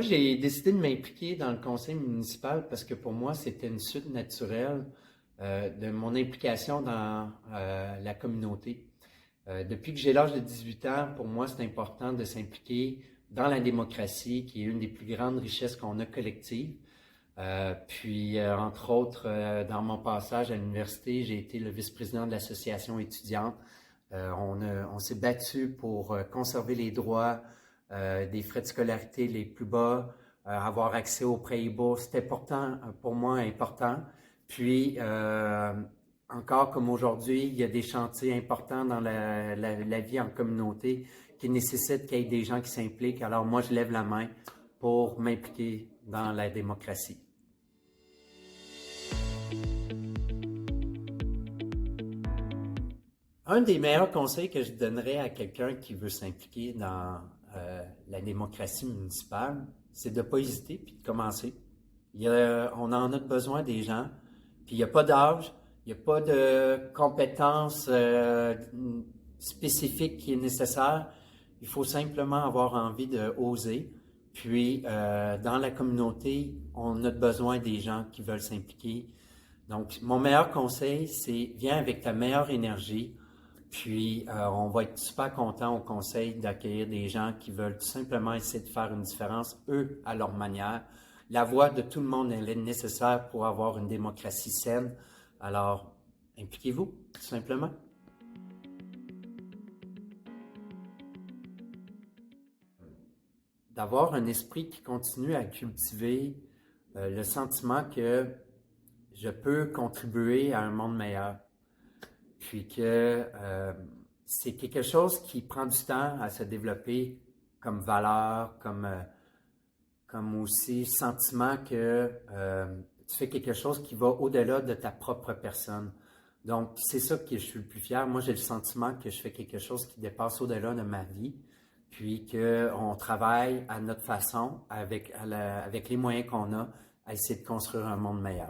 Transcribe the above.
Moi, j'ai décidé de m'impliquer dans le conseil municipal parce que pour moi, c'était une suite naturelle de mon implication dans la communauté. Depuis que j'ai l'âge de 18 ans, pour moi, c'est important de s'impliquer dans la démocratie, qui est une des plus grandes richesses qu'on a collectives. Entre autres, dans mon passage à l'université, j'ai été le vice-président de l'association étudiante. On s'est battu pour conserver les droits des frais de scolarité les plus bas, avoir accès aux prêts et bourses. C'était important, pour moi, important. Puis, encore comme aujourd'hui, il y a des chantiers importants dans la vie en communauté qui nécessitent qu'il y ait des gens qui s'impliquent. Alors moi, je lève la main pour m'impliquer dans la démocratie. Un des meilleurs conseils que je donnerais à quelqu'un qui veut s'impliquer dans la démocratie municipale, c'est de ne pas hésiter puis de commencer. On en a besoin des gens, puis il n'y a pas d'âge, il n'y a pas de compétences spécifiques qui est nécessaire. Il faut simplement avoir envie de oser. Puis, dans la communauté, on a besoin des gens qui veulent s'impliquer. Donc, mon meilleur conseil, c'est viens avec ta meilleure énergie. Puis, on va être super content au conseil d'accueillir des gens qui veulent tout simplement essayer de faire une différence, eux, à leur manière. La voix de tout le monde, elle est nécessaire pour avoir une démocratie saine. Alors, impliquez-vous, tout simplement. D'avoir un esprit qui continue à cultiver le sentiment que je peux contribuer à un monde meilleur. Puis que c'est quelque chose qui prend du temps à se développer comme valeur, comme aussi sentiment que tu fais quelque chose qui va au-delà de ta propre personne. Donc, c'est ça que je suis le plus fier. Moi, j'ai le sentiment que je fais quelque chose qui dépasse au-delà de ma vie, puis qu'on travaille à notre façon, avec les moyens qu'on a, à essayer de construire un monde meilleur.